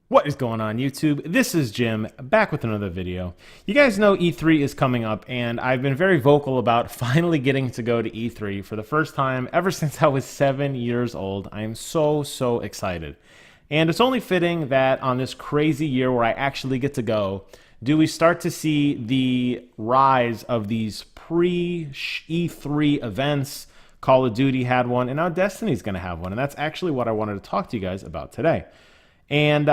What is going on, YouTube? This is Jim, back with another video. You guys know E3 is coming up, and I've been very vocal about finally getting to go to E3 for the first time ever since I was 7 years old. I am so excited. And it's only fitting that on this crazy year where I actually get to go, do we start to see the rise of these pre-E3 events. Call of Duty had one, and now Destiny's going to have one, and that's actually what I wanted to talk to you guys about today. And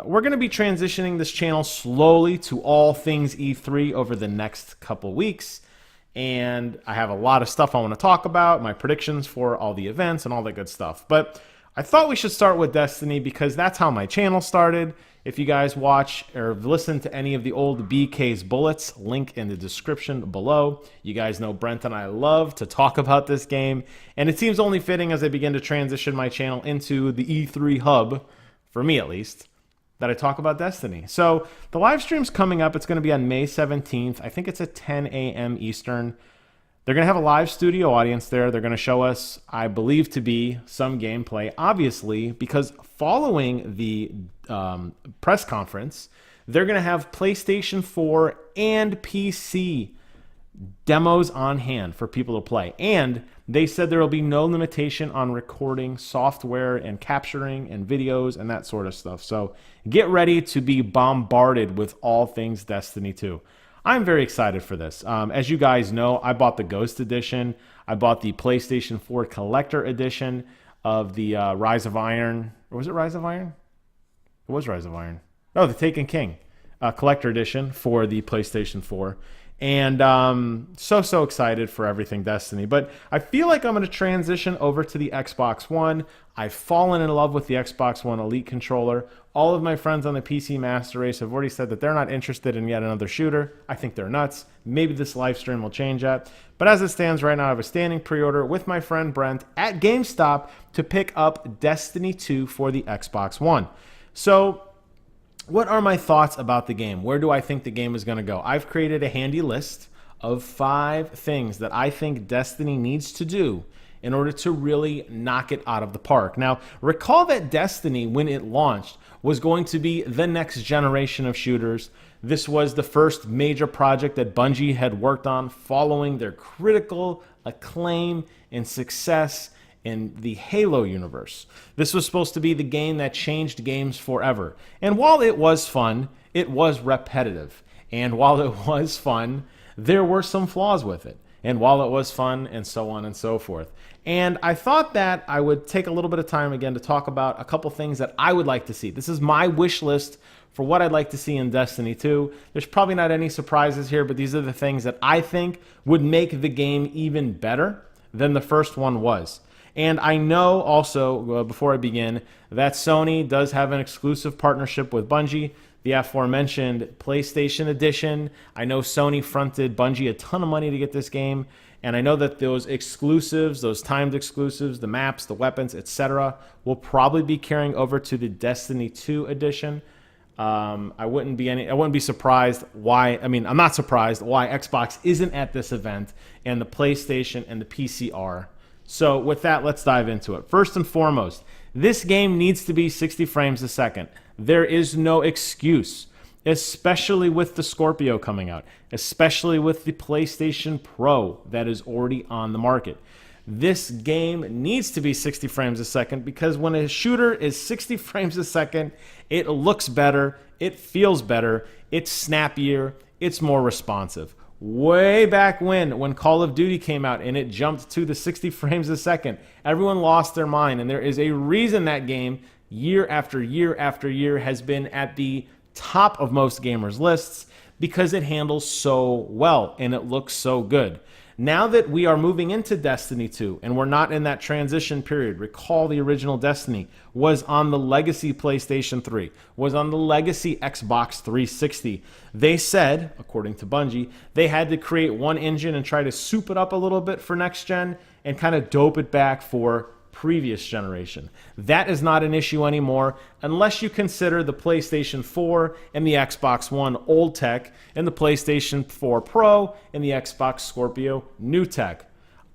we're going to be transitioning this channel slowly to all things E3 over the next couple weeks. And I have a lot of stuff I want to talk about, my predictions for all the events and all that good stuff. But I thought we should start with Destiny because that's how my channel started. If you guys watch or listen to any of the old BK's Bullets, link in the description below. You guys know Brent and I love to talk about this game. And it seems only fitting as I begin to transition my channel into the E3 hub, for me at least, that I talk about Destiny. So the live stream's coming up. It's going to be on May 17th. I think it's at 10 a.m. Eastern. They're going to have a live studio audience there. They're going to show us, I believe to be, some gameplay. Obviously, because following the press conference, they're going to have PlayStation 4 and PC demos on hand for people to play. And they said there will be no limitation on recording software and capturing and videos and that sort of stuff. So get ready to be bombarded with all things Destiny 2. I'm very excited for this. As you guys know, I bought the Ghost Edition. I bought the PlayStation 4 Collector Edition of the Rise of Iron. Or was it Rise of Iron? It was Rise of Iron. Oh, the Taken King Collector Edition for the PlayStation 4. And so excited for everything Destiny. But I feel like I'm going to transition over to the Xbox One. I've fallen in love with the Xbox One Elite controller. All of my friends on the PC Master Race have already said that they're not interested in yet another shooter. I think they're nuts. Maybe this live stream will change that. But as it stands right now, I have a standing pre-order with my friend Brent at GameStop to pick up Destiny 2 for the Xbox One. So what are my thoughts about the game? Where do I think the game is going to go? I've created a handy list of 5 things that I think Destiny needs to do in order to really knock it out of the park. Now, recall that Destiny, when it launched, was going to be the next generation of shooters. This was the first major project that Bungie had worked on following their critical acclaim and success in the Halo universe. This was supposed to be the game that changed games forever. And while it was fun, it was repetitive. And while it was fun, there were some flaws with it. And while it was fun, and so on and so forth. And I thought that I would take a little bit of time again to talk about a couple things that I would like to see. This is my wish list for what I'd like to see in Destiny 2. There's probably not any surprises here, but these are the things that I think would make the game even better than the first one was. And I know also, before I begin, that Sony does have an exclusive partnership with Bungie, the aforementioned PlayStation Edition. I know Sony fronted Bungie a ton of money to get this game, and I know that those exclusives, those timed exclusives, the maps, the weapons, etc., will probably be carrying over to the Destiny 2 edition. I wouldn't be surprised why. I mean, I'm not surprised why Xbox isn't at this event, and the PlayStation and the PC are. So with that, let's dive into it. First and foremost, this game needs to be 60 frames a second. There is no excuse, especially with the Scorpio coming out, especially with the PlayStation Pro that is already on the market. This game needs to be 60 frames a second because when a shooter is 60 frames a second, it looks better, it feels better, it's snappier, it's more responsive. Way back when Call of Duty came out and it jumped to the 60 frames a second, everyone lost their mind. And there is a reason that game, year after year after year, has been at the top of most gamers' lists because it handles so well and it looks so good. Now that we are moving into Destiny 2 and we're not in that transition period, recall the original Destiny was on the legacy PlayStation 3, was on the legacy Xbox 360. They said, according to Bungie, they had to create one engine and try to soup it up a little bit for next gen and kind of dope it back for previous generation. That is not an issue anymore unless you consider the PlayStation 4 and the Xbox One old tech and the PlayStation 4 Pro and the Xbox Scorpio new tech.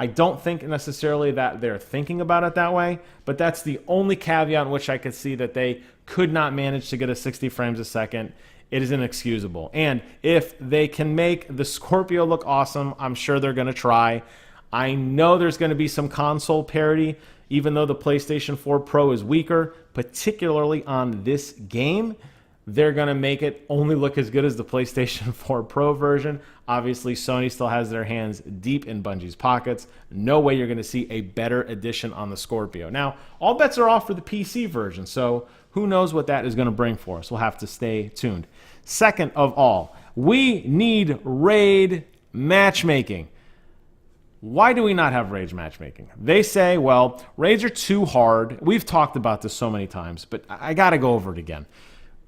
I don't think necessarily that they're thinking about it that way, but that's the only caveat in which I could see that they could not manage to get a 60 frames a second. It is inexcusable. And if they can make the Scorpio look awesome, I'm sure they're going to try. I know there's going to be some console parity, even though the PlayStation 4 Pro is weaker, particularly on this game. They're going to make it only look as good as the PlayStation 4 Pro version. Obviously, Sony still has their hands deep in Bungie's pockets. No way you're going to see a better edition on the Scorpio. Now, all bets are off for the PC version, so who knows what that is going to bring for us. We'll have to stay tuned. Second of all, we need raid matchmaking. Why do we not have raid matchmaking? They say, well, raids are too hard. We've talked about this so many times, but I got to go over it again.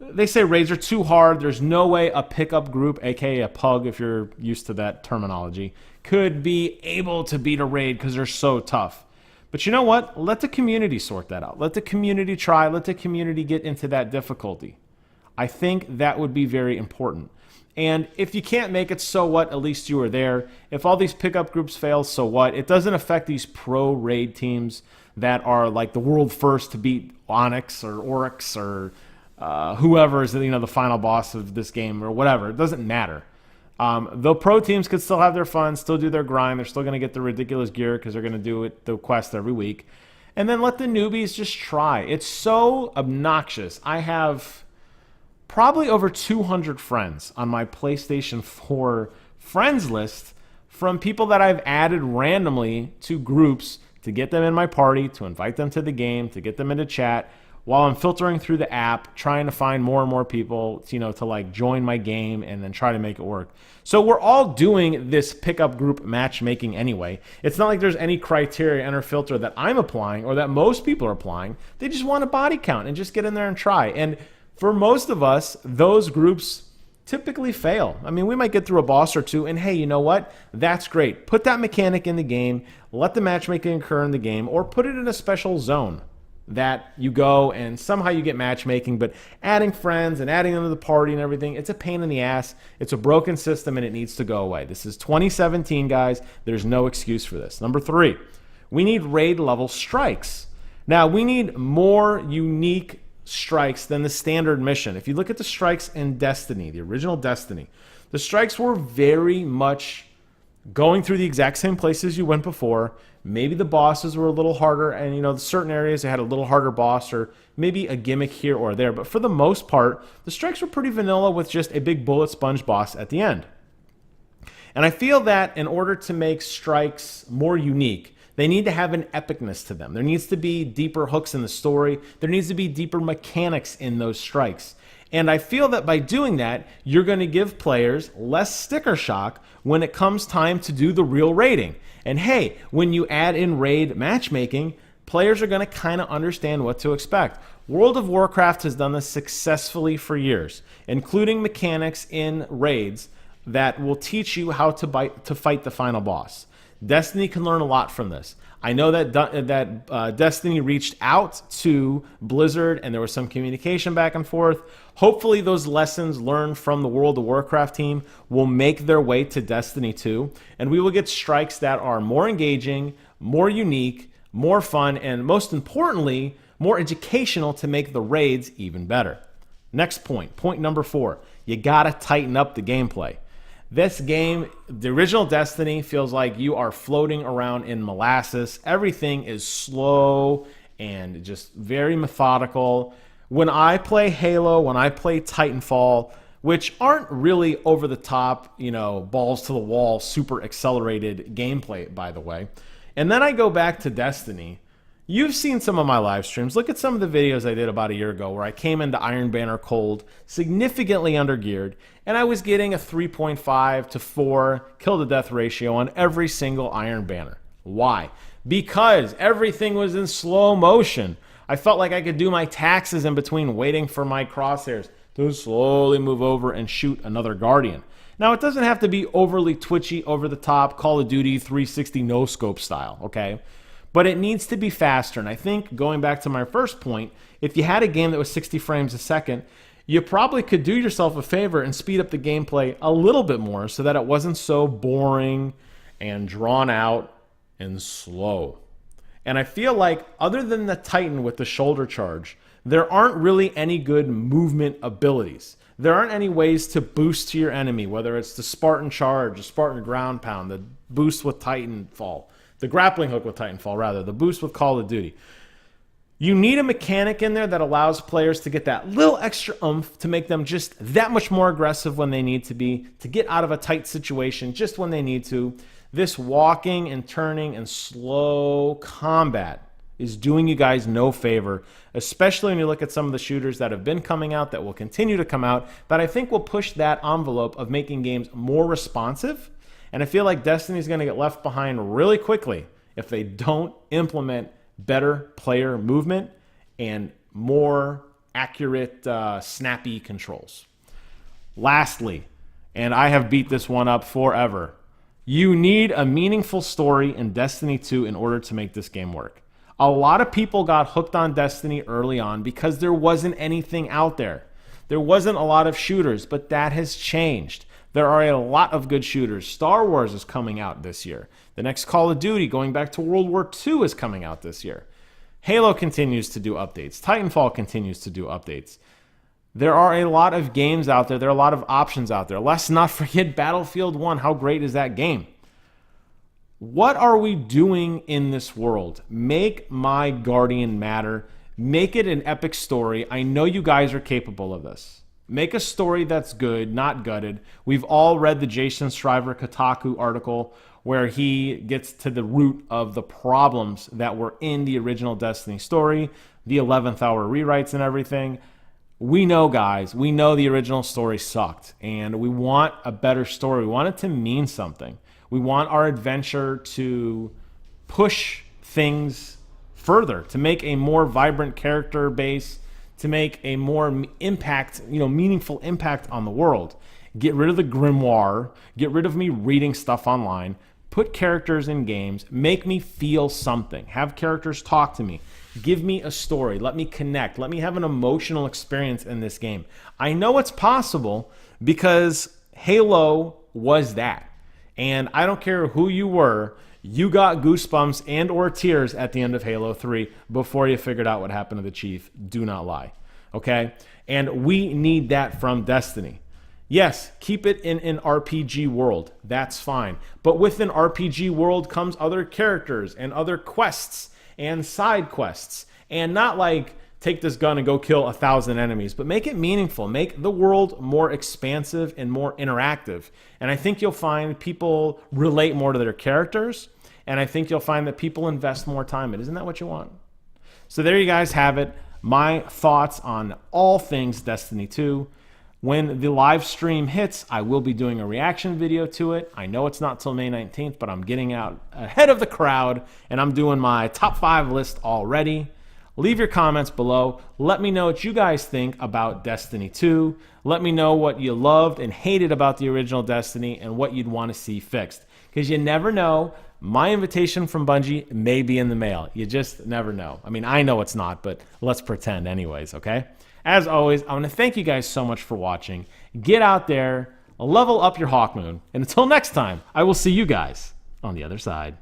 They say raids are too hard. There's no way a pickup group, aka a pug if you're used to that terminology, could be able to beat a raid because they're so tough. But you know what? Let the community sort that out. Let the community try. Let the community get into that difficulty. I think that would be very important. And if you can't make it, so what? At least you were there. If all these pickup groups fail, so what? It doesn't affect these pro raid teams that are like the world first to beat Onyx or Oryx or whoever is the final boss of this game or whatever. It doesn't matter. The pro teams could still have their fun, still do their grind. They're still going to get the ridiculous gear because they're going to do the quest every week. And then let the newbies just try. It's so obnoxious. I have probably over 200 friends on my PlayStation 4 friends list from people that I've added randomly to groups to get them in my party, to invite them to the game, to get them into chat, while I'm filtering through the app, trying to find more and more people, to like join my game and then try to make it work. So we're all doing this pickup group matchmaking anyway. It's not like there's any criteria or filter that I'm applying or that most people are applying. They just want a body count and just get in there and try. And for most of us, those groups typically fail. I mean, we might get through a boss or two, and hey, you know what? That's great. Put that mechanic in the game, let the matchmaking occur in the game, or put it in a special zone that you go and somehow you get matchmaking, but adding friends and adding them to the party and everything, it's a pain in the ass. It's a broken system, and it needs to go away. This is 2017, guys. There's no excuse for this. Number 3, we need raid level strikes. Now, we need more unique strikes than the standard mission. If you look at the strikes in Destiny, the original Destiny, the strikes were very much going through the exact same places you went before. Maybe the bosses were a little harder, and certain areas they had a little harder boss, or maybe a gimmick here or there. But for the most part, the strikes were pretty vanilla with just a big bullet sponge boss at the end. And I feel that in order to make strikes more unique, they need to have an epicness to them. There needs to be deeper hooks in the story. There needs to be deeper mechanics in those strikes. And I feel that by doing that, you're going to give players less sticker shock when it comes time to do the real raiding. And hey, when you add in raid matchmaking, players are going to kind of understand what to expect. World of Warcraft has done this successfully for years, including mechanics in raids that will teach you how to fight the final boss. Destiny can learn a lot from this. I know that Destiny reached out to Blizzard and there was some communication back and forth. Hopefully those lessons learned from the World of Warcraft team will make their way to Destiny 2, and we will get strikes that are more engaging, more unique, more fun, and most importantly, more educational to make the raids even better. Next point number 4, you gotta tighten up the gameplay. This game, the original Destiny, feels like you are floating around in molasses. Everything is slow and just very methodical. When I play Halo, when I play Titanfall, which aren't really over the top, balls to the wall, super accelerated gameplay, by the way, and then I go back to Destiny, you've seen some of my live streams. Look at some of the videos I did about a year ago where I came into Iron Banner cold, significantly undergeared, and I was getting a 3.5 to 4 kill to death ratio on every single Iron Banner. Why? Because everything was in slow motion. I felt like I could do my taxes in between waiting for my crosshairs to slowly move over and shoot another Guardian. Now, it doesn't have to be overly twitchy, over the top, Call of Duty 360 no-scope style, okay? But it needs to be faster. And I think, going back to my first point, if you had a game that was 60 frames a second, you probably could do yourself a favor and speed up the gameplay a little bit more so that it wasn't so boring and drawn out and slow. And I feel like other than the Titan with the shoulder charge, there aren't really any good movement abilities. There aren't any ways to boost to your enemy, whether it's the Spartan charge, the Spartan ground pound, the boost with Titanfall, the grappling hook with Titanfall, rather, the boost with Call of Duty. You need a mechanic in there that allows players to get that little extra oomph to make them just that much more aggressive when they need to be, to get out of a tight situation just when they need to. This walking and turning and slow combat is doing you guys no favor, especially when you look at some of the shooters that have been coming out, that will continue to come out, that I think will push that envelope of making games more responsive. And I feel like Destiny is going to get left behind really quickly if they don't implement better player movement and more accurate, snappy controls. Lastly, and I have beat this one up forever, you need a meaningful story in Destiny 2 in order to make this game work. A lot of people got hooked on Destiny early on because there wasn't anything out there. There wasn't a lot of shooters, but that has changed. There are a lot of good shooters. Star Wars is coming out this year. The next Call of Duty, going back to World War II, is coming out this year. Halo continues to do updates. Titanfall continues to do updates. There are a lot of games out there. There are a lot of options out there. Let's not forget Battlefield 1. How great is that game? What are we doing in this world? Make my Guardian matter. Make it an epic story. I know you guys are capable of this. Make a story that's good, not gutted. We've all read the Jason Schreiber Kotaku article where he gets to the root of the problems that were in the original Destiny story, the 11th hour rewrites and everything. We know, guys, we know the original story sucked, and we want a better story. We want it to mean something. We want our adventure to push things further, to make a more vibrant character base, to make a more impact, meaningful impact on the world. Get rid of the grimoire, get rid of me reading stuff online, put characters in games, make me feel something, have characters talk to me, give me a story, let me connect, let me have an emotional experience in this game. I know it's possible because Halo was that. And I don't care who you were, you got goosebumps and or tears at the end of Halo 3 before you figured out what happened to the Chief. Do not lie. Okay? And we need that from Destiny. Yes, keep it in an RPG world. That's fine. But with an RPG world comes other characters and other quests and side quests. And not like, take this gun and go kill 1,000 enemies, but make it meaningful. Make the world more expansive and more interactive. And I think you'll find people relate more to their characters. And I think you'll find that people invest more time in it. Isn't that what you want? So there you guys have it. My thoughts on all things Destiny 2. When the live stream hits, I will be doing a reaction video to it. I know it's not till May 19th, but I'm getting out ahead of the crowd, and I'm doing my top 5 list already. Leave your comments below. Let me know what you guys think about Destiny 2. Let me know what you loved and hated about the original Destiny and what you'd want to see fixed. Because you never know. My invitation from Bungie may be in the mail. You just never know. I mean, I know it's not, but let's pretend anyways, okay? As always, I want to thank you guys so much for watching. Get out there, level up your Hawk Moon, and until next time, I will see you guys on the other side.